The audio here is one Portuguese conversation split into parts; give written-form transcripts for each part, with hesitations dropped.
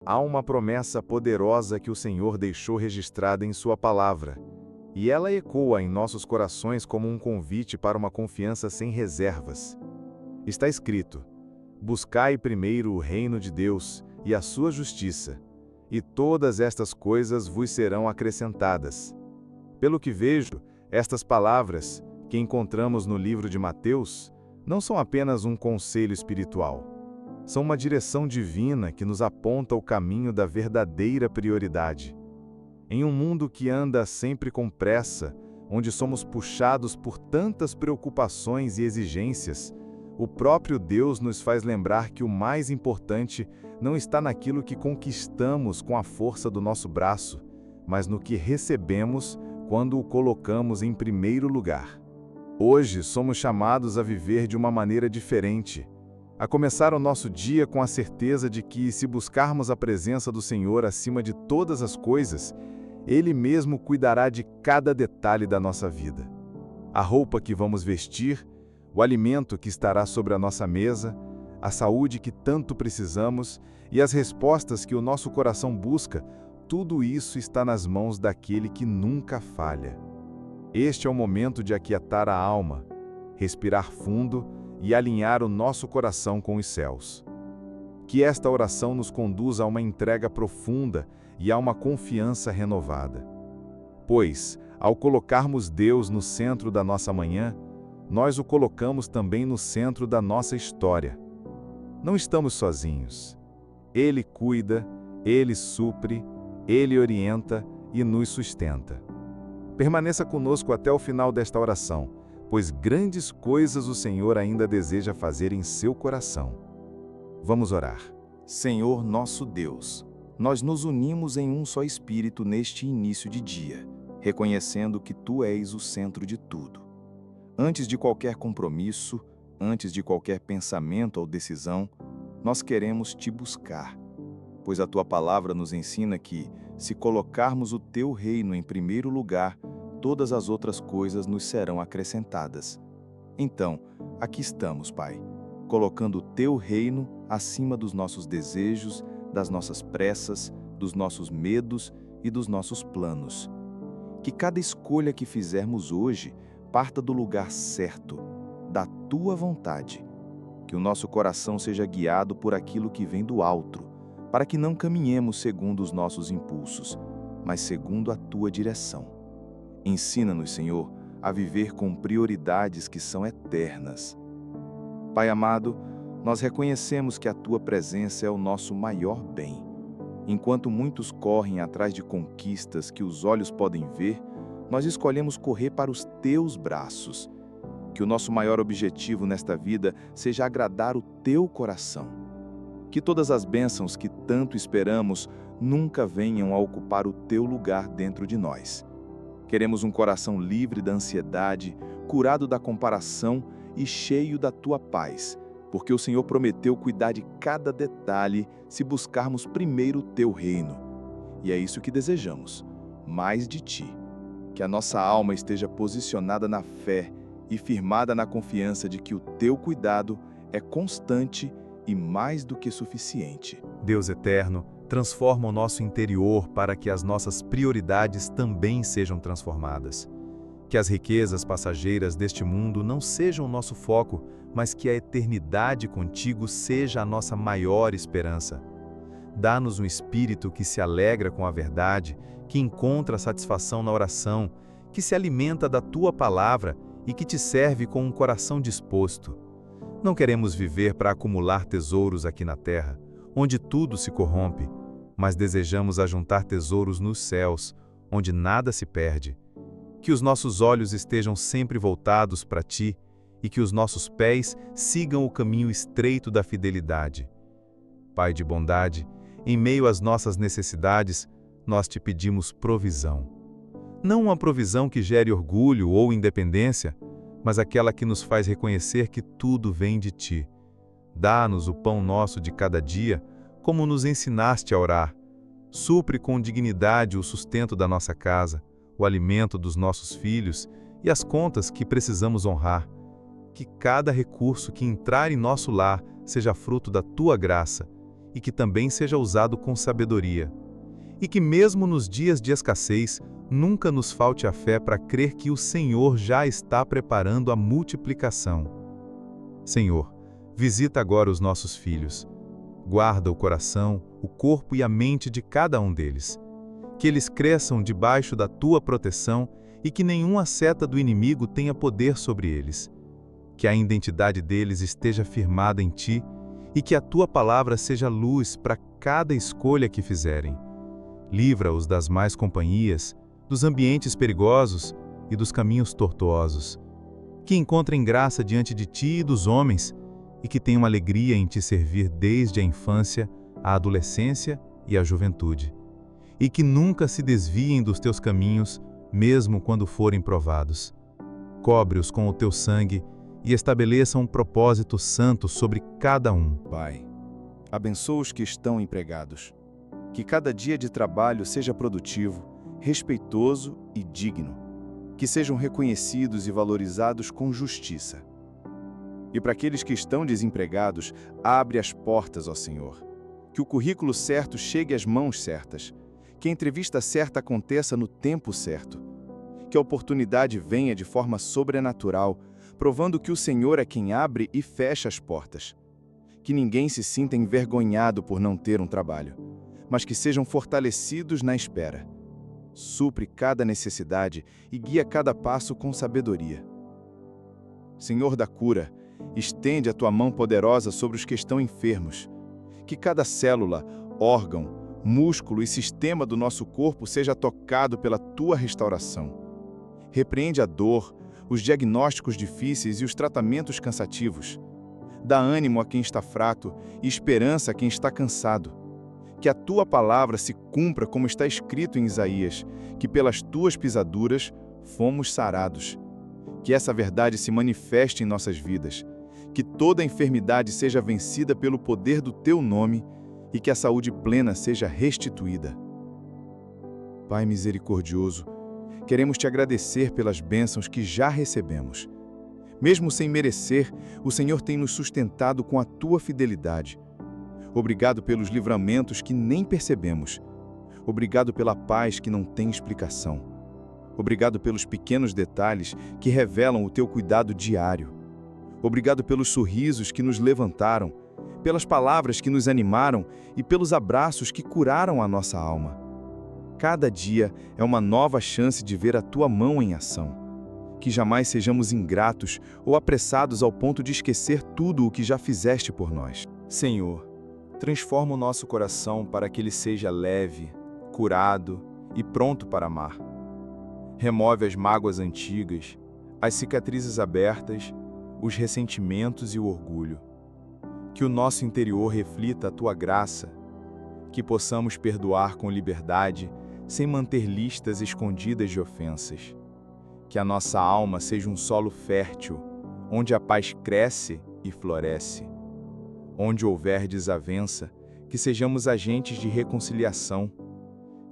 Há uma promessa poderosa que o Senhor deixou registrada em Sua palavra, e ela ecoa em nossos corações como um convite para uma confiança sem reservas. Está escrito: buscai primeiro o reino de Deus e a sua justiça, e todas estas coisas vos serão acrescentadas. Pelo que vejo, estas palavras, que encontramos no livro de Mateus, não são apenas um conselho espiritual. São uma direção divina que nos aponta o caminho da verdadeira prioridade. Em um mundo que anda sempre com pressa, onde somos puxados por tantas preocupações e exigências, o próprio Deus nos faz lembrar que o mais importante não está naquilo que conquistamos com a força do nosso braço, mas no que recebemos quando o colocamos em primeiro lugar. Hoje somos chamados a viver de uma maneira diferente, a começar o nosso dia com a certeza de que, se buscarmos a presença do Senhor acima de todas as coisas, Ele mesmo cuidará de cada detalhe da nossa vida. A roupa que vamos vestir, o alimento que estará sobre a nossa mesa, a saúde que tanto precisamos e as respostas que o nosso coração busca, tudo isso está nas mãos daquele que nunca falha. Este é o momento de aquietar a alma, respirar fundo e alinhar o nosso coração com os céus. Que esta oração nos conduza a uma entrega profunda e a uma confiança renovada. Pois, ao colocarmos Deus no centro da nossa manhã, nós o colocamos também no centro da nossa história. Não estamos sozinhos. Ele cuida, Ele supre, Ele orienta e nos sustenta. Permaneça conosco até o final desta oração, pois grandes coisas o Senhor ainda deseja fazer em seu coração. Vamos orar. Senhor nosso Deus, nós nos unimos em um só espírito neste início de dia, reconhecendo que Tu és o centro de tudo. Antes de qualquer compromisso, antes de qualquer pensamento ou decisão, nós queremos Te buscar, pois a Tua palavra nos ensina que, se colocarmos o Teu reino em primeiro lugar, todas as outras coisas nos serão acrescentadas. Então, aqui estamos, Pai, colocando o Teu reino acima dos nossos desejos, das nossas pressas, dos nossos medos e dos nossos planos. Que cada escolha que fizermos hoje parta do lugar certo, da Tua vontade. Que o nosso coração seja guiado por aquilo que vem do alto, para que não caminhemos segundo os nossos impulsos, mas segundo a Tua direção. Ensina-nos, Senhor, a viver com prioridades que são eternas. Pai amado, nós reconhecemos que a Tua presença é o nosso maior bem. Enquanto muitos correm atrás de conquistas que os olhos podem ver, nós escolhemos correr para os Teus braços. Que o nosso maior objetivo nesta vida seja agradar o Teu coração. Que todas as bênçãos que tanto esperamos nunca venham a ocupar o Teu lugar dentro de nós. Queremos um coração livre da ansiedade, curado da comparação e cheio da Tua paz, porque o Senhor prometeu cuidar de cada detalhe se buscarmos primeiro o Teu reino. E é isso que desejamos, mais de Ti. Que a nossa alma esteja posicionada na fé e firmada na confiança de que o Teu cuidado é constante e mais do que suficiente. Deus eterno, transforma o nosso interior para que as nossas prioridades também sejam transformadas. Que as riquezas passageiras deste mundo não sejam o nosso foco, mas que a eternidade contigo seja a nossa maior esperança. Dá-nos um espírito que se alegra com a verdade, que encontra satisfação na oração, que se alimenta da Tua palavra e que Te serve com um coração disposto. Não queremos viver para acumular tesouros aqui na terra, onde tudo se corrompe, mas desejamos ajuntar tesouros nos céus, onde nada se perde. Que os nossos olhos estejam sempre voltados para Ti e que os nossos pés sigam o caminho estreito da fidelidade. Pai de bondade, em meio às nossas necessidades, nós Te pedimos provisão. Não uma provisão que gere orgulho ou independência, mas aquela que nos faz reconhecer que tudo vem de Ti. Dá-nos o pão nosso de cada dia, como nos ensinaste a orar. Supre com dignidade o sustento da nossa casa, o alimento dos nossos filhos e as contas que precisamos honrar. Que cada recurso que entrar em nosso lar seja fruto da Tua graça e que também seja usado com sabedoria. E que mesmo nos dias de escassez, nunca nos falte a fé para crer que o Senhor já está preparando a multiplicação. Senhor, visita agora os nossos filhos. Guarda o coração, o corpo e a mente de cada um deles. Que eles cresçam debaixo da tua proteção e que nenhuma seta do inimigo tenha poder sobre eles. Que a identidade deles esteja firmada em ti e que a tua palavra seja luz para cada escolha que fizerem. Livra-os das más companhias, dos ambientes perigosos e dos caminhos tortuosos. Que encontrem graça diante de ti e dos homens e que tenham alegria em te servir desde a infância, a adolescência e a juventude. E que nunca se desviem dos teus caminhos, mesmo quando forem provados. Cobre-os com o teu sangue e estabeleça um propósito santo sobre cada um. Pai, abençoa os que estão empregados. Que cada dia de trabalho seja produtivo, respeitoso e digno. Que sejam reconhecidos e valorizados com justiça. E para aqueles que estão desempregados, abre as portas, ó Senhor. Que o currículo certo chegue às mãos certas. Que a entrevista certa aconteça no tempo certo. Que a oportunidade venha de forma sobrenatural, provando que o Senhor é quem abre e fecha as portas. Que ninguém se sinta envergonhado por não ter um trabalho, mas que sejam fortalecidos na espera. Supre cada necessidade e guia cada passo com sabedoria. Senhor da cura, estende a tua mão poderosa sobre os que estão enfermos. Que cada célula, órgão, músculo e sistema do nosso corpo seja tocado pela tua restauração. Repreende a dor, os diagnósticos difíceis e os tratamentos cansativos. Dá ânimo a quem está fraco e esperança a quem está cansado. Que a tua palavra se cumpra como está escrito em Isaías, que pelas tuas pisaduras fomos sarados. Que essa verdade se manifeste em nossas vidas. Que toda enfermidade seja vencida pelo poder do teu nome e que a saúde plena seja restituída. Pai misericordioso, queremos te agradecer pelas bênçãos que já recebemos. Mesmo sem merecer, o Senhor tem nos sustentado com a tua fidelidade. Obrigado pelos livramentos que nem percebemos. Obrigado pela paz que não tem explicação. Obrigado pelos pequenos detalhes que revelam o teu cuidado diário. Obrigado pelos sorrisos que nos levantaram, pelas palavras que nos animaram e pelos abraços que curaram a nossa alma. Cada dia é uma nova chance de ver a tua mão em ação. Que jamais sejamos ingratos ou apressados ao ponto de esquecer tudo o que já fizeste por nós. Senhor, transforma o nosso coração para que ele seja leve, curado e pronto para amar. Remove as mágoas antigas, as cicatrizes abertas, os ressentimentos e o orgulho. Que o nosso interior reflita a tua graça, que possamos perdoar com liberdade, sem manter listas escondidas de ofensas. Que a nossa alma seja um solo fértil, onde a paz cresce e floresce. Onde houver desavença, que sejamos agentes de reconciliação.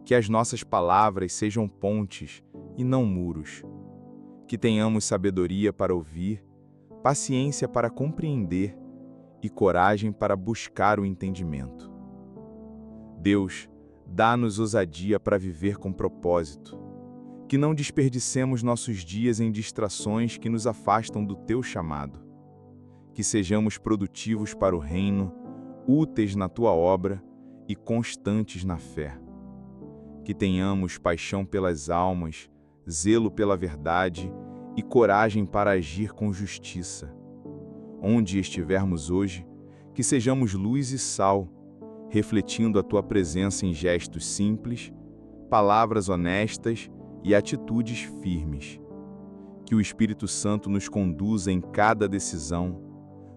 Que as nossas palavras sejam pontes e não muros. Que tenhamos sabedoria para ouvir, paciência para compreender e coragem para buscar o entendimento. Deus, dá-nos ousadia para viver com propósito. Que não desperdicemos nossos dias em distrações que nos afastam do teu chamado. Que sejamos produtivos para o reino, úteis na tua obra e constantes na fé. Que tenhamos paixão pelas almas, zelo pela verdade e coragem para agir com justiça. Onde estivermos hoje, que sejamos luz e sal, refletindo a tua presença em gestos simples, palavras honestas e atitudes firmes. Que o Espírito Santo nos conduza em cada decisão,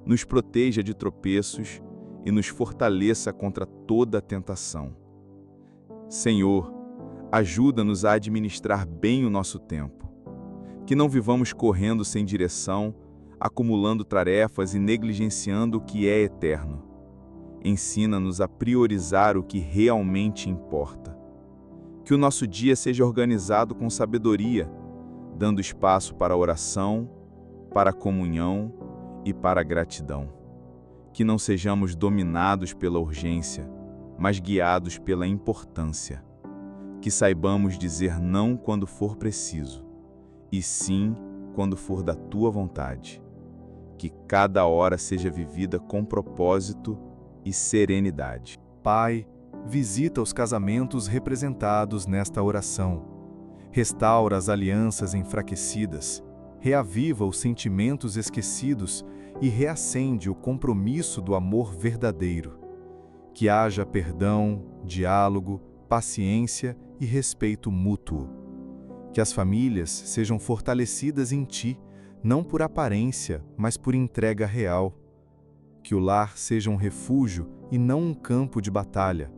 nos proteja de tropeços e nos fortaleça contra toda tentação. Senhor, ajuda-nos a administrar bem o nosso tempo. Que não vivamos correndo sem direção, acumulando tarefas e negligenciando o que é eterno. Ensina-nos a priorizar o que realmente importa. Que o nosso dia seja organizado com sabedoria, dando espaço para a oração, para a comunhão e para a gratidão. Que não sejamos dominados pela urgência, mas guiados pela importância. Que saibamos dizer não quando for preciso, e sim quando for da tua vontade. Que cada hora seja vivida com propósito e serenidade. Pai, visita os casamentos representados nesta oração. Restaura as alianças enfraquecidas, reaviva os sentimentos esquecidos e reacende o compromisso do amor verdadeiro. Que haja perdão, diálogo, paciência e respeito mútuo. Que as famílias sejam fortalecidas em Ti, não por aparência, mas por entrega real. Que o lar seja um refúgio e não um campo de batalha.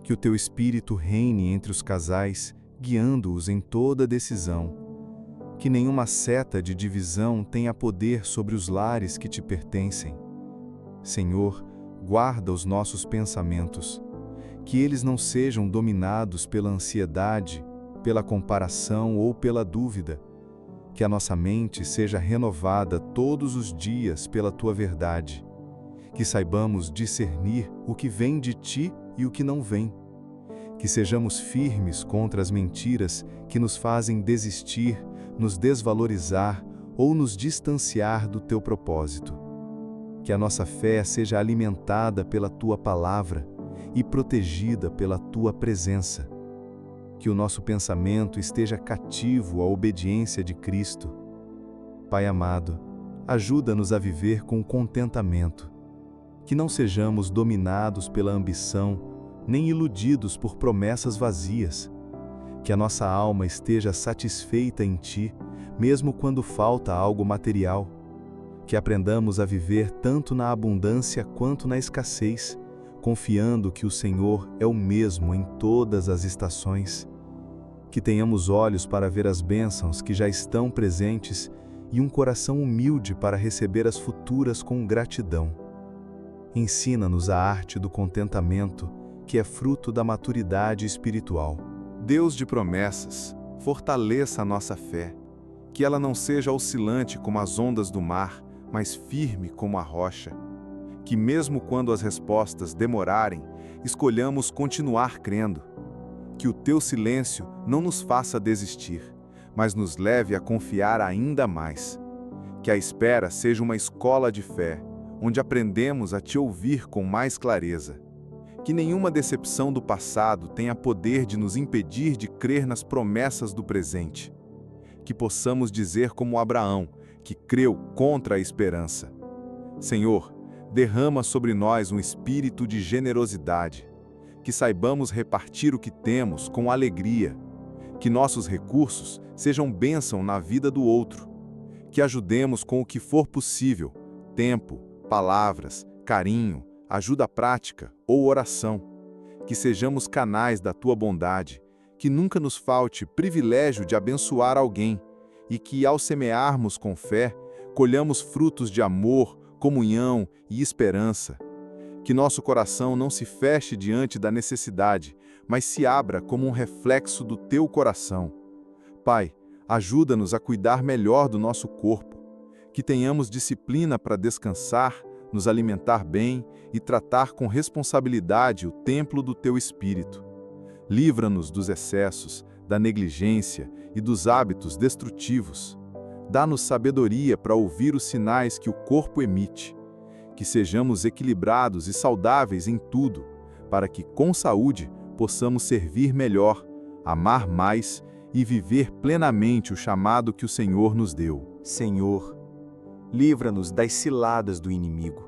Que o Teu Espírito reine entre os casais, guiando-os em toda decisão. Que nenhuma seta de divisão tenha poder sobre os lares que Te pertencem. Senhor, guarda os nossos pensamentos. Que eles não sejam dominados pela ansiedade, pela comparação ou pela dúvida. Que a nossa mente seja renovada todos os dias pela Tua verdade. Que saibamos discernir o que vem de Ti e o que não vem. Que sejamos firmes contra as mentiras que nos fazem desistir, nos desvalorizar ou nos distanciar do Teu propósito. Que a nossa fé seja alimentada pela Tua palavra e protegida pela Tua presença. Que o nosso pensamento esteja cativo à obediência de Cristo. Pai amado, ajuda-nos a viver com contentamento. Que não sejamos dominados pela ambição, nem iludidos por promessas vazias. Que a nossa alma esteja satisfeita em Ti, mesmo quando falta algo material. Que aprendamos a viver tanto na abundância quanto na escassez, confiando que o Senhor é o mesmo em todas as estações. Que tenhamos olhos para ver as bênçãos que já estão presentes e um coração humilde para receber as futuras com gratidão. Ensina-nos a arte do contentamento, que é fruto da maturidade espiritual. Deus de promessas, fortaleça a nossa fé, que ela não seja oscilante como as ondas do mar, mas firme como a rocha. Que mesmo quando as respostas demorarem, escolhamos continuar crendo. Que o Teu silêncio não nos faça desistir, mas nos leve a confiar ainda mais. Que a espera seja uma escola de fé, onde aprendemos a Te ouvir com mais clareza. Que nenhuma decepção do passado tenha poder de nos impedir de crer nas promessas do presente. Que possamos dizer como Abraão, que creu contra a esperança. Senhor, derrama sobre nós um espírito de generosidade. Que saibamos repartir o que temos com alegria. Que nossos recursos sejam bênção na vida do outro. Que ajudemos com o que for possível, tempo, palavras, carinho, ajuda prática ou oração. Que sejamos canais da Tua bondade, que nunca nos falte privilégio de abençoar alguém e que, ao semearmos com fé, colhamos frutos de amor, comunhão e esperança. Que nosso coração não se feche diante da necessidade, mas se abra como um reflexo do Teu coração. Pai, ajuda-nos a cuidar melhor do nosso corpo, que tenhamos disciplina para descansar, nos alimentar bem e tratar com responsabilidade o templo do Teu Espírito. Livra-nos dos excessos, da negligência e dos hábitos destrutivos. Dá-nos sabedoria para ouvir os sinais que o corpo emite. Que sejamos equilibrados e saudáveis em tudo, para que, com saúde, possamos servir melhor, amar mais e viver plenamente o chamado que o Senhor nos deu. Senhor, livra-nos das ciladas do inimigo.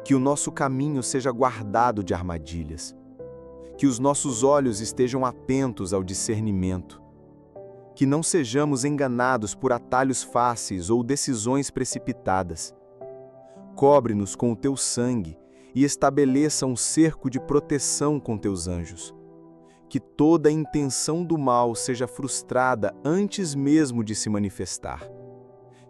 Que o nosso caminho seja guardado de armadilhas. Que os nossos olhos estejam atentos ao discernimento. Que não sejamos enganados por atalhos fáceis ou decisões precipitadas. Cobre-nos com o Teu sangue e estabeleça um cerco de proteção com Teus anjos. Que toda a intenção do mal seja frustrada antes mesmo de se manifestar.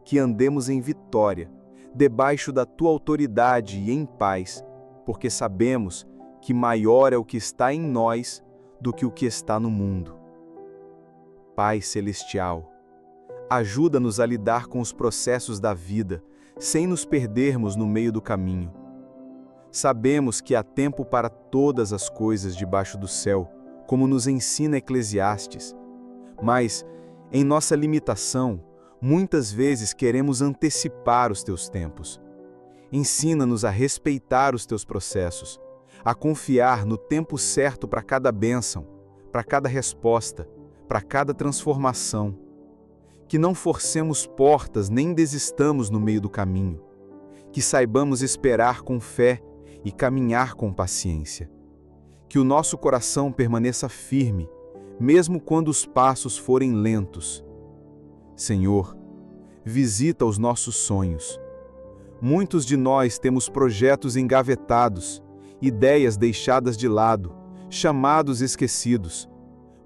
Que andemos em vitória, debaixo da Tua autoridade e em paz, porque sabemos que maior é o que está em nós do que o que está no mundo. Pai Celestial, ajuda-nos a lidar com os processos da vida, sem nos perdermos no meio do caminho. Sabemos que há tempo para todas as coisas debaixo do céu, como nos ensina Eclesiastes, mas, em nossa limitação, muitas vezes queremos antecipar os teus tempos. Ensina-nos a respeitar os teus processos, a confiar no tempo certo para cada bênção, para cada resposta, para cada transformação. Que não forcemos portas nem desistamos no meio do caminho. Que saibamos esperar com fé e caminhar com paciência. Que o nosso coração permaneça firme, mesmo quando os passos forem lentos. Senhor, visita os nossos sonhos. Muitos de nós temos projetos engavetados, ideias deixadas de lado, chamados esquecidos,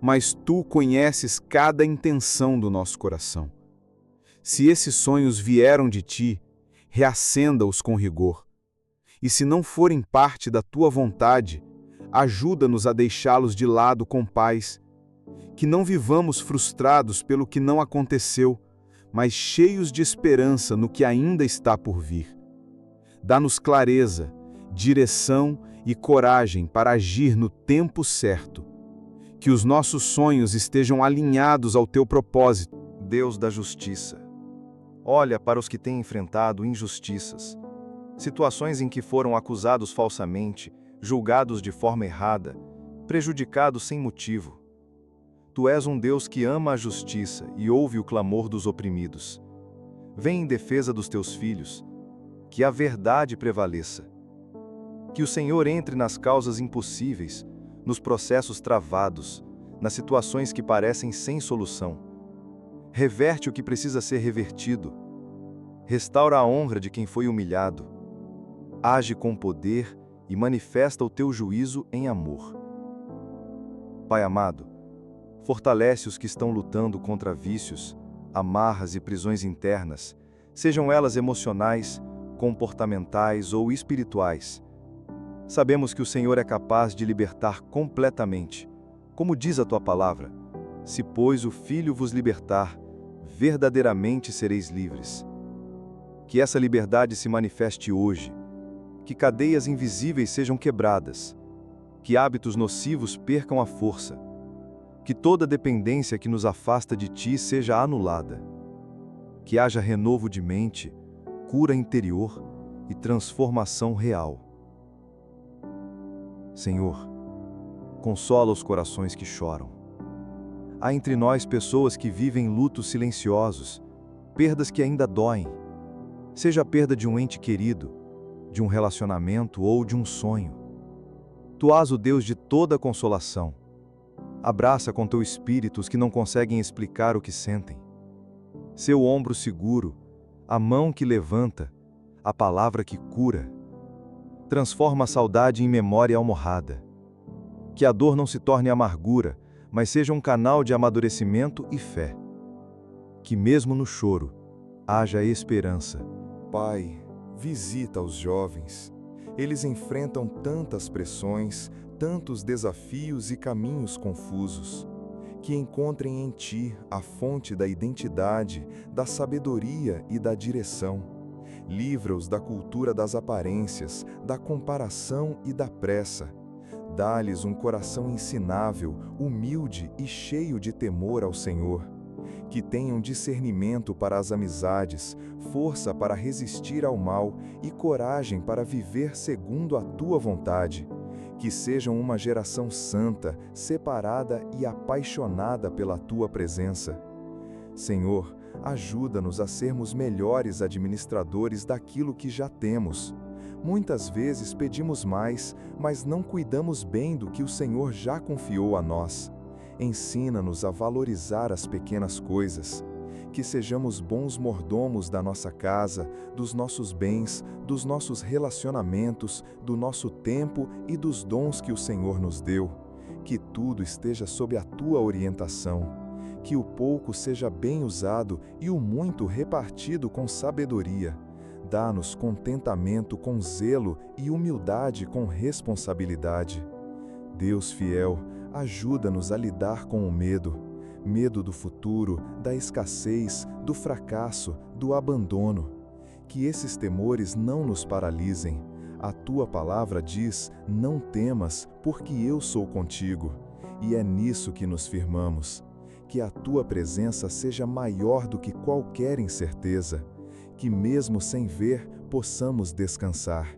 mas Tu conheces cada intenção do nosso coração. Se esses sonhos vieram de Ti, reacenda-os com rigor. E se não forem parte da Tua vontade, ajuda-nos a deixá-los de lado com paz. Que não vivamos frustrados pelo que não aconteceu, mas cheios de esperança no que ainda está por vir. Dá-nos clareza, direção e coragem para agir no tempo certo. Que os nossos sonhos estejam alinhados ao Teu propósito. Deus da justiça, olha para os que têm enfrentado injustiças, situações em que foram acusados falsamente, julgados de forma errada, prejudicados sem motivo. Tu és um Deus que ama a justiça e ouve o clamor dos oprimidos. Vem em defesa dos Teus filhos, que a verdade prevaleça. Que o Senhor entre nas causas impossíveis, nos processos travados, nas situações que parecem sem solução. Reverte o que precisa ser revertido. Restaura a honra de quem foi humilhado. Age com poder e manifesta o Teu juízo em amor. Pai amado, fortalece os que estão lutando contra vícios, amarras e prisões internas, sejam elas emocionais, comportamentais ou espirituais. Sabemos que o Senhor é capaz de libertar completamente. Como diz a Tua palavra, se, pois, o Filho vos libertar, verdadeiramente sereis livres. Que essa liberdade se manifeste hoje, que cadeias invisíveis sejam quebradas, que hábitos nocivos percam a força, que toda dependência que nos afasta de Ti seja anulada, que haja renovo de mente, cura interior e transformação real. Senhor, consola os corações que choram. Há entre nós pessoas que vivem lutos silenciosos, perdas que ainda doem, seja a perda de um ente querido, de um relacionamento ou de um sonho. Tu és o Deus de toda consolação. Abraça com Teu Espírito os que não conseguem explicar o que sentem. Seu ombro seguro, a mão que levanta, a palavra que cura. Transforma a saudade em memória almorrada. Que a dor não se torne amargura, mas seja um canal de amadurecimento e fé. Que mesmo no choro, haja esperança. Pai, visita os jovens. Eles enfrentam tantas pressões, tantos desafios e caminhos confusos. Que encontrem em Ti a fonte da identidade, da sabedoria e da direção. Livra-os da cultura das aparências, da comparação e da pressa. Dá-lhes um coração ensinável, humilde e cheio de temor ao Senhor. Que tenham discernimento para as amizades, força para resistir ao mal e coragem para viver segundo a Tua vontade. Que sejam uma geração santa, separada e apaixonada pela Tua presença. Senhor, ajuda-nos a sermos melhores administradores daquilo que já temos. Muitas vezes pedimos mais, mas não cuidamos bem do que o Senhor já confiou a nós. Ensina-nos a valorizar as pequenas coisas. Que sejamos bons mordomos da nossa casa, dos nossos bens, dos nossos relacionamentos, do nosso tempo e dos dons que o Senhor nos deu. Que tudo esteja sob a Tua orientação. Que o pouco seja bem usado e o muito repartido com sabedoria. Dá-nos contentamento com zelo e humildade com responsabilidade. Deus fiel, ajuda-nos a lidar com o medo do futuro, da escassez, do fracasso, do abandono. Que esses temores não nos paralisem. A tua palavra diz: não temas, porque eu sou contigo. E é nisso que nos firmamos. Que a tua presença seja maior do que qualquer incerteza. Que mesmo sem ver, possamos descansar.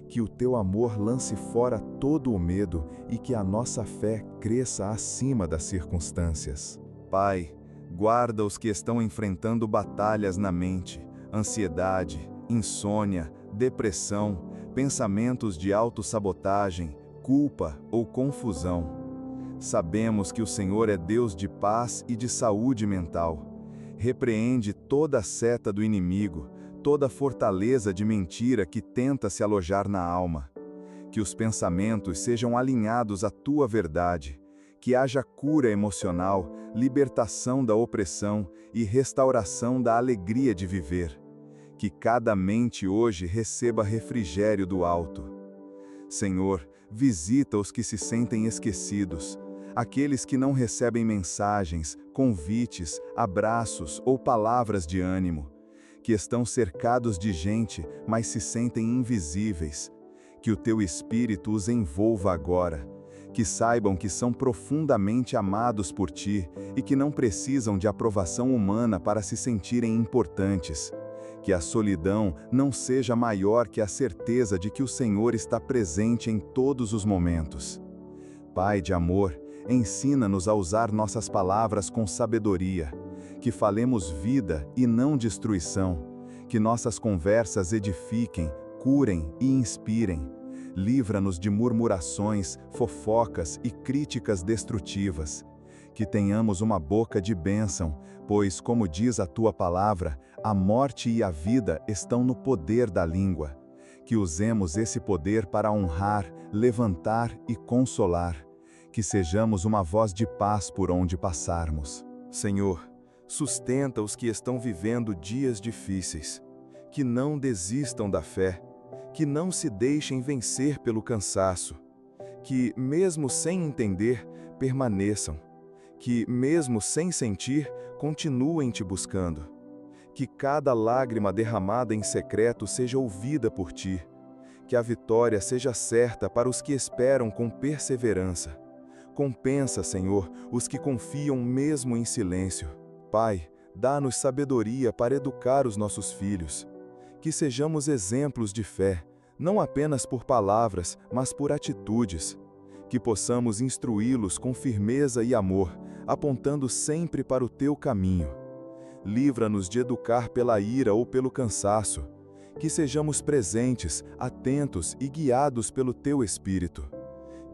Que o teu amor lance fora todo o medo e que a nossa fé cresça acima das circunstâncias. Pai, guarda os que estão enfrentando batalhas na mente, ansiedade, insônia, depressão, pensamentos de autossabotagem, culpa ou confusão. Sabemos que o Senhor é Deus de paz e de saúde mental. Repreende toda a seta do inimigo, toda fortaleza de mentira que tenta se alojar na alma. Que os pensamentos sejam alinhados à tua verdade. Que haja cura emocional, libertação da opressão e restauração da alegria de viver. Que cada mente hoje receba refrigério do alto. Senhor, visita os que se sentem esquecidos, aqueles que não recebem mensagens, convites, abraços ou palavras de ânimo, que estão cercados de gente, mas se sentem invisíveis. Que o teu Espírito os envolva agora. Que saibam que são profundamente amados por ti e que não precisam de aprovação humana para se sentirem importantes. Que a solidão não seja maior que a certeza de que o Senhor está presente em todos os momentos. Pai de amor, ensina-nos a usar nossas palavras com sabedoria. Que falemos vida e não destruição. Que nossas conversas edifiquem, curem e inspirem. Livra-nos de murmurações, fofocas e críticas destrutivas. Que tenhamos uma boca de bênção, pois, como diz a tua palavra, a morte e a vida estão no poder da língua. Que usemos esse poder para honrar, levantar e consolar. Que sejamos uma voz de paz por onde passarmos. Senhor, sustenta os que estão vivendo dias difíceis. Que não desistam da fé. Que não se deixem vencer pelo cansaço. Que, mesmo sem entender, permaneçam. Que, mesmo sem sentir, continuem te buscando. Que cada lágrima derramada em secreto seja ouvida por ti. Que a vitória seja certa para os que esperam com perseverança. Compensa, Senhor, os que confiam mesmo em silêncio. Pai, dá-nos sabedoria para educar os nossos filhos. Que sejamos exemplos de fé, não apenas por palavras, mas por atitudes. Que possamos instruí-los com firmeza e amor, apontando sempre para o teu caminho. Livra-nos de educar pela ira ou pelo cansaço. Que sejamos presentes, atentos e guiados pelo teu Espírito.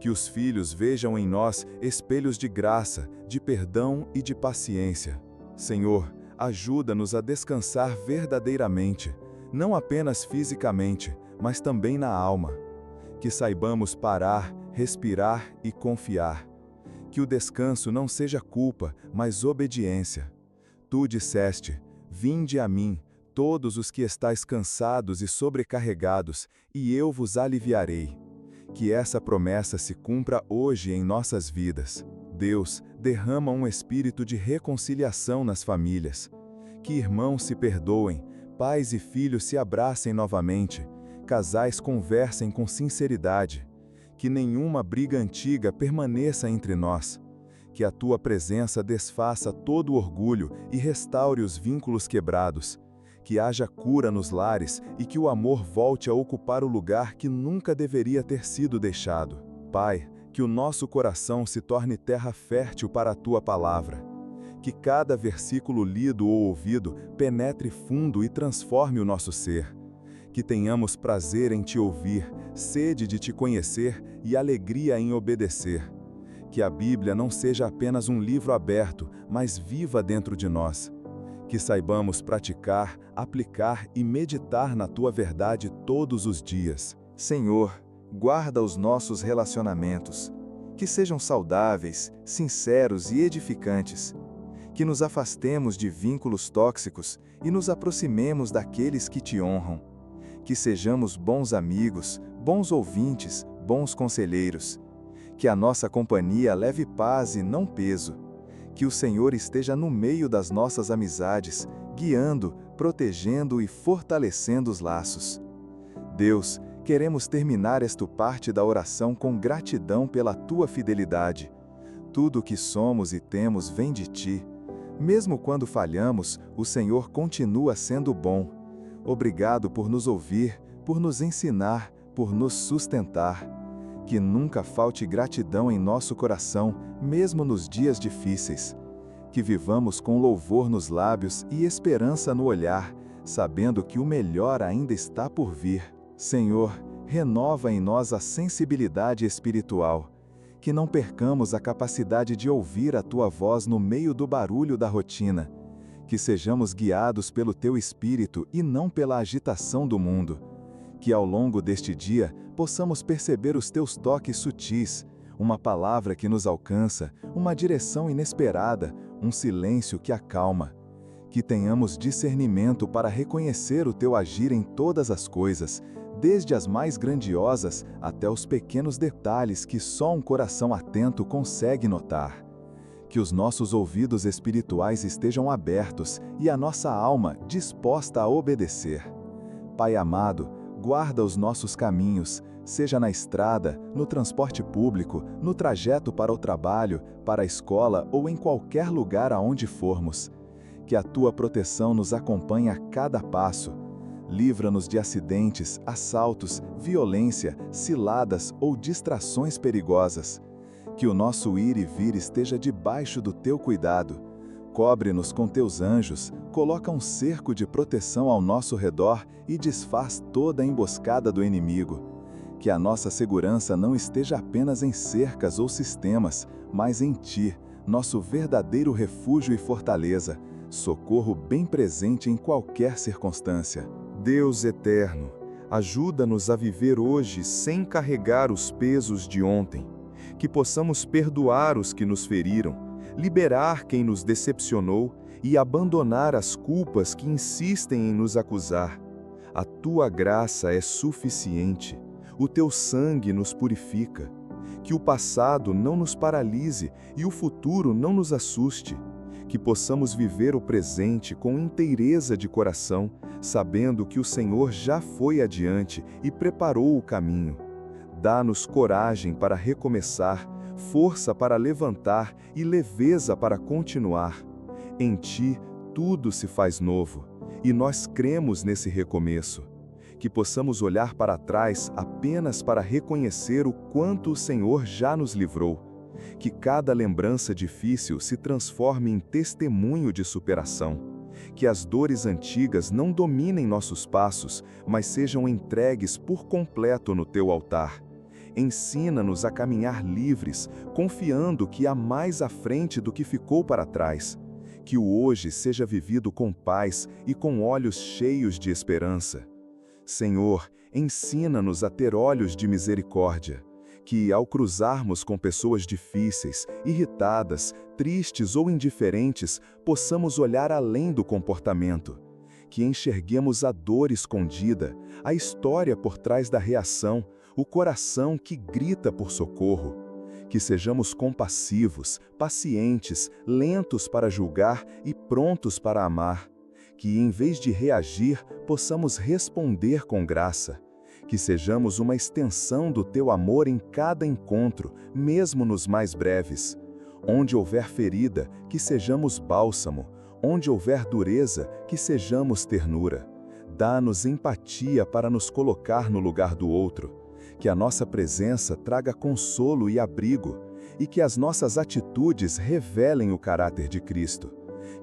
Que os filhos vejam em nós espelhos de graça, de perdão e de paciência. Senhor, ajuda-nos a descansar verdadeiramente, não apenas fisicamente, mas também na alma. Que saibamos parar, respirar e confiar. Que o descanso não seja culpa, mas obediência. Tu disseste: vinde a mim, todos os que estáis cansados e sobrecarregados, e eu vos aliviarei. Que essa promessa se cumpra hoje em nossas vidas. Deus, derrama um espírito de reconciliação nas famílias. Que irmãos se perdoem, pais e filhos se abracem novamente, casais conversem com sinceridade. Que nenhuma briga antiga permaneça entre nós. Que a tua presença desfaça todo o orgulho e restaure os vínculos quebrados. Que haja cura nos lares e que o amor volte a ocupar o lugar que nunca deveria ter sido deixado. Pai, que o nosso coração se torne terra fértil para a tua palavra. Que cada versículo lido ou ouvido penetre fundo e transforme o nosso ser. Que tenhamos prazer em te ouvir, sede de te conhecer e alegria em obedecer. Que a Bíblia não seja apenas um livro aberto, mas viva dentro de nós. Que saibamos praticar, aplicar e meditar na tua verdade todos os dias. Senhor, guarda os nossos relacionamentos, que sejam saudáveis, sinceros e edificantes. Que nos afastemos de vínculos tóxicos e nos aproximemos daqueles que te honram. Que sejamos bons amigos, bons ouvintes, bons conselheiros. Que a nossa companhia leve paz e não peso. Que o Senhor esteja no meio das nossas amizades, guiando, protegendo e fortalecendo os laços. Deus, queremos terminar esta parte da oração com gratidão pela tua fidelidade. Tudo o que somos e temos vem de ti. Mesmo quando falhamos, o Senhor continua sendo bom. Obrigado por nos ouvir, por nos ensinar, por nos sustentar. Que nunca falte gratidão em nosso coração, mesmo nos dias difíceis. Que vivamos com louvor nos lábios e esperança no olhar, sabendo que o melhor ainda está por vir. Senhor, renova em nós a sensibilidade espiritual. Que não percamos a capacidade de ouvir a Tua voz no meio do barulho da rotina. Que sejamos guiados pelo Teu Espírito e não pela agitação do mundo. Que ao longo deste dia possamos perceber os Teus toques sutis, uma palavra que nos alcança, uma direção inesperada, um silêncio que acalma. Que tenhamos discernimento para reconhecer o Teu agir em todas as coisas, desde as mais grandiosas até os pequenos detalhes que só um coração atento consegue notar. Que os nossos ouvidos espirituais estejam abertos e a nossa alma disposta a obedecer. Pai amado, guarda os nossos caminhos, seja na estrada, no transporte público, no trajeto para o trabalho, para a escola ou em qualquer lugar aonde formos. Que a Tua proteção nos acompanhe a cada passo. Livra-nos de acidentes, assaltos, violência, ciladas ou distrações perigosas. Que o nosso ir e vir esteja debaixo do Teu cuidado. Cobre-nos com Teus anjos, coloca um cerco de proteção ao nosso redor e desfaz toda a emboscada do inimigo. Que a nossa segurança não esteja apenas em cercas ou sistemas, mas em Ti, nosso verdadeiro refúgio e fortaleza, socorro bem presente em qualquer circunstância. Deus eterno, ajuda-nos a viver hoje sem carregar os pesos de ontem. Que possamos perdoar os que nos feriram, liberar quem nos decepcionou e abandonar as culpas que insistem em nos acusar. A Tua graça é suficiente, o Teu sangue nos purifica. Que o passado não nos paralise e o futuro não nos assuste. Que possamos viver o presente com inteireza de coração, sabendo que o Senhor já foi adiante e preparou o caminho. Dá-nos coragem para recomeçar, força para levantar e leveza para continuar. Em Ti, tudo se faz novo, e nós cremos nesse recomeço. Que possamos olhar para trás apenas para reconhecer o quanto o Senhor já nos livrou. Que cada lembrança difícil se transforme em testemunho de superação. Que as dores antigas não dominem nossos passos, mas sejam entregues por completo no Teu altar. Ensina-nos a caminhar livres, confiando que há mais à frente do que ficou para trás. Que o hoje seja vivido com paz e com olhos cheios de esperança. Senhor, ensina-nos a ter olhos de misericórdia. Que, ao cruzarmos com pessoas difíceis, irritadas, tristes ou indiferentes, possamos olhar além do comportamento. Que enxerguemos a dor escondida, a história por trás da reação, o coração que grita por socorro. Que sejamos compassivos, pacientes, lentos para julgar e prontos para amar. Que, em vez de reagir, possamos responder com graça. Que sejamos uma extensão do Teu amor em cada encontro, mesmo nos mais breves. Onde houver ferida, que sejamos bálsamo. Onde houver dureza, que sejamos ternura. Dá-nos empatia para nos colocar no lugar do outro. Que a nossa presença traga consolo e abrigo, e que as nossas atitudes revelem o caráter de Cristo.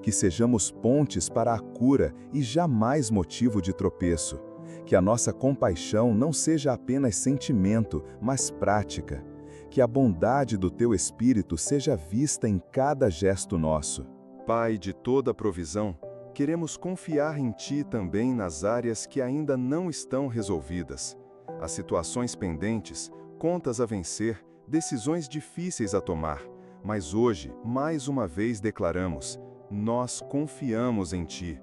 Que sejamos pontes para a cura e jamais motivo de tropeço. Que a nossa compaixão não seja apenas sentimento, mas prática. Que a bondade do Teu Espírito seja vista em cada gesto nosso. Pai de toda provisão, queremos confiar em Ti também nas áreas que ainda não estão resolvidas. As situações pendentes, contas a vencer, decisões difíceis a tomar. Mas hoje, mais uma vez declaramos, nós confiamos em Ti.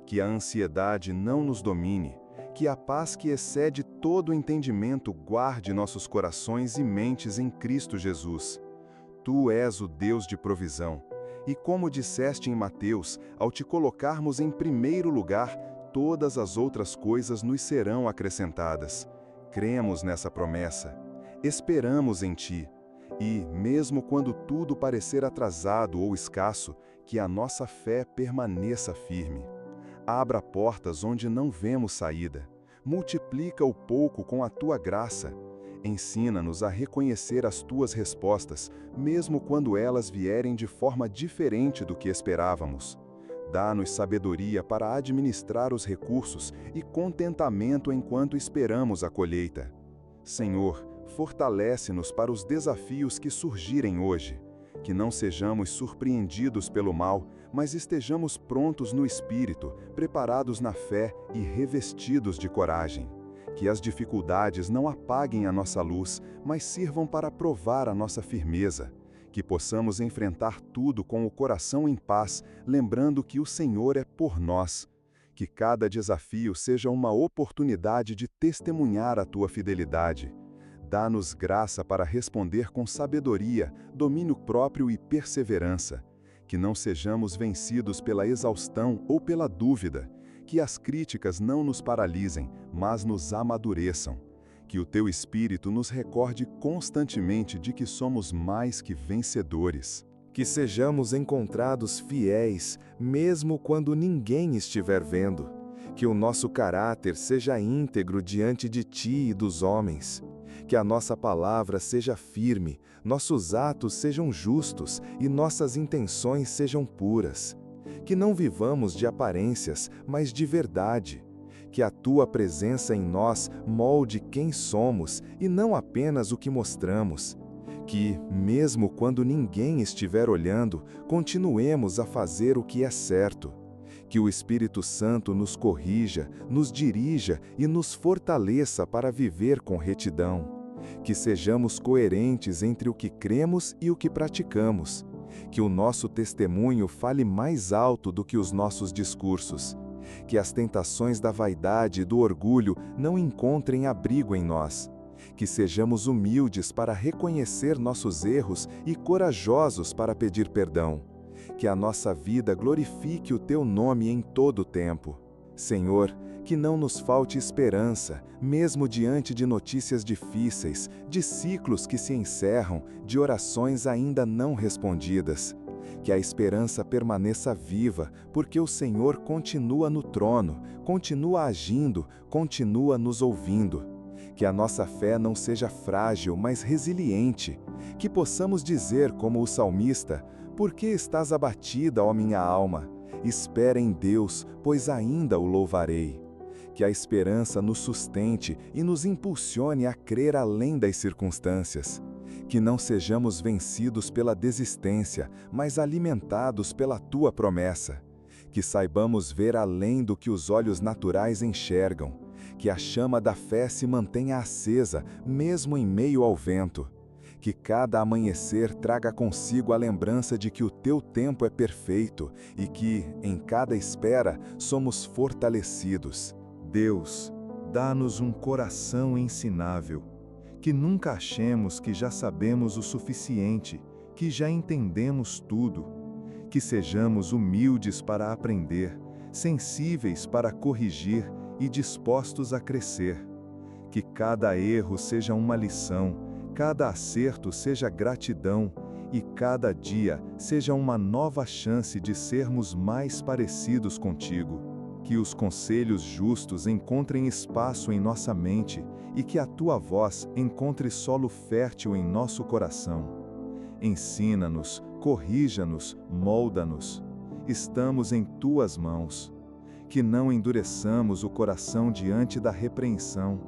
Que a ansiedade não nos domine. Que a paz que excede todo entendimento guarde nossos corações e mentes em Cristo Jesus. Tu és o Deus de provisão. E como disseste em Mateus, ao te colocarmos em primeiro lugar, todas as outras coisas nos serão acrescentadas. Cremos nessa promessa. Esperamos em Ti. E, mesmo quando tudo parecer atrasado ou escasso, que a nossa fé permaneça firme. Abra portas onde não vemos saída. Multiplica o pouco com a Tua graça. Ensina-nos a reconhecer as Tuas respostas, mesmo quando elas vierem de forma diferente do que esperávamos. Dá-nos sabedoria para administrar os recursos e contentamento enquanto esperamos a colheita. Senhor, fortalece-nos para os desafios que surgirem hoje. Que não sejamos surpreendidos pelo mal, mas estejamos prontos no espírito, preparados na fé e revestidos de coragem. Que as dificuldades não apaguem a nossa luz, mas sirvam para provar a nossa firmeza. Que possamos enfrentar tudo com o coração em paz, lembrando que o Senhor é por nós. Que cada desafio seja uma oportunidade de testemunhar a Tua fidelidade. Dá-nos graça para responder com sabedoria, domínio próprio e perseverança. Que não sejamos vencidos pela exaustão ou pela dúvida. Que as críticas não nos paralisem, mas nos amadureçam. Que o Teu Espírito nos recorde constantemente de que somos mais que vencedores. Que sejamos encontrados fiéis, mesmo quando ninguém estiver vendo. Que o nosso caráter seja íntegro diante de Ti e dos homens. Que a nossa palavra seja firme, nossos atos sejam justos e nossas intenções sejam puras. Que não vivamos de aparências, mas de verdade. Que a Tua presença em nós molde quem somos e não apenas o que mostramos. Que, mesmo quando ninguém estiver olhando, continuemos a fazer o que é certo. Que o Espírito Santo nos corrija, nos dirija e nos fortaleça para viver com retidão. Que sejamos coerentes entre o que cremos e o que praticamos. Que o nosso testemunho fale mais alto do que os nossos discursos. Que as tentações da vaidade e do orgulho não encontrem abrigo em nós. Que sejamos humildes para reconhecer nossos erros e corajosos para pedir perdão. Que a nossa vida glorifique o Teu nome em todo o tempo. Senhor, que não nos falte esperança, mesmo diante de notícias difíceis, de ciclos que se encerram, de orações ainda não respondidas. Que a esperança permaneça viva, porque o Senhor continua no trono, continua agindo, continua nos ouvindo. Que a nossa fé não seja frágil, mas resiliente. Que possamos dizer, como o salmista: por que estás abatida, ó minha alma? Espera em Deus, pois ainda o louvarei. Que a esperança nos sustente e nos impulsione a crer além das circunstâncias. Que não sejamos vencidos pela desistência, mas alimentados pela Tua promessa. Que saibamos ver além do que os olhos naturais enxergam. Que a chama da fé se mantenha acesa, mesmo em meio ao vento. Que cada amanhecer traga consigo a lembrança de que o Teu tempo é perfeito e que, em cada espera, somos fortalecidos. Deus, dá-nos um coração ensinável. Que nunca achemos que já sabemos o suficiente, que já entendemos tudo. Que sejamos humildes para aprender, sensíveis para corrigir e dispostos a crescer. Que cada erro seja uma lição, cada acerto seja gratidão e cada dia seja uma nova chance de sermos mais parecidos contigo. Que os conselhos justos encontrem espaço em nossa mente e que a Tua voz encontre solo fértil em nosso coração. Ensina-nos, corrija-nos, molda-nos. Estamos em Tuas mãos. Que não endureçamos o coração diante da repreensão.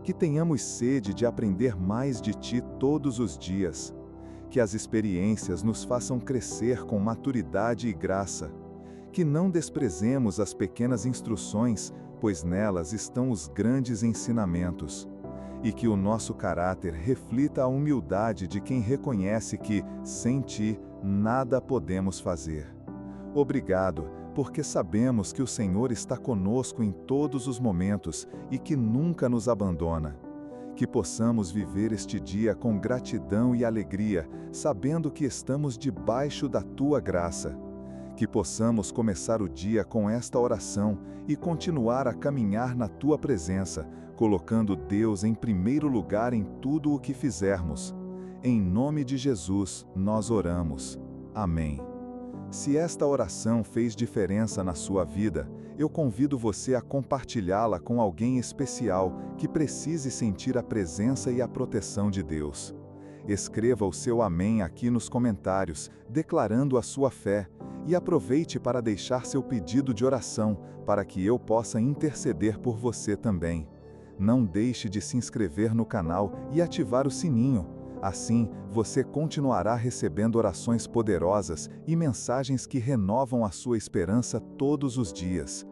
Que tenhamos sede de aprender mais de Ti todos os dias. Que as experiências nos façam crescer com maturidade e graça. Que não desprezemos as pequenas instruções, pois nelas estão os grandes ensinamentos. E que o nosso caráter reflita a humildade de quem reconhece que, sem Ti, nada podemos fazer. Obrigado, porque sabemos que o Senhor está conosco em todos os momentos e que nunca nos abandona. Que possamos viver este dia com gratidão e alegria, sabendo que estamos debaixo da Tua graça. Que possamos começar o dia com esta oração e continuar a caminhar na Tua presença, colocando Deus em primeiro lugar em tudo o que fizermos. Em nome de Jesus, nós oramos. Amém. Se esta oração fez diferença na sua vida, eu convido você a compartilhá-la com alguém especial que precise sentir a presença e a proteção de Deus. Escreva o seu amém aqui nos comentários, declarando a sua fé, e aproveite para deixar seu pedido de oração, para que eu possa interceder por você também. Não deixe de se inscrever no canal e ativar o sininho. Assim, você continuará recebendo orações poderosas e mensagens que renovam a sua esperança todos os dias.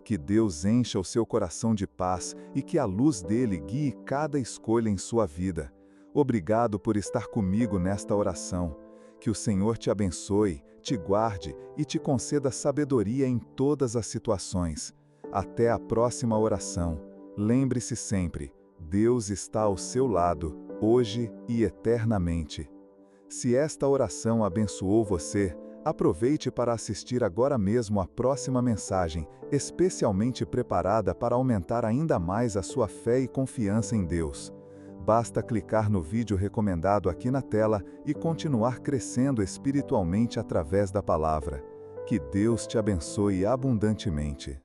Que Deus encha o seu coração de paz e que a luz dele guie cada escolha em sua vida. Obrigado por estar comigo nesta oração. Que o Senhor te abençoe, te guarde e te conceda sabedoria em todas as situações. Até a próxima oração. Lembre-se sempre, Deus está ao seu lado, hoje e eternamente. Se esta oração abençoou você, aproveite para assistir agora mesmo a próxima mensagem, especialmente preparada para aumentar ainda mais a sua fé e confiança em Deus. Basta clicar no vídeo recomendado aqui na tela e continuar crescendo espiritualmente através da palavra. Que Deus te abençoe abundantemente.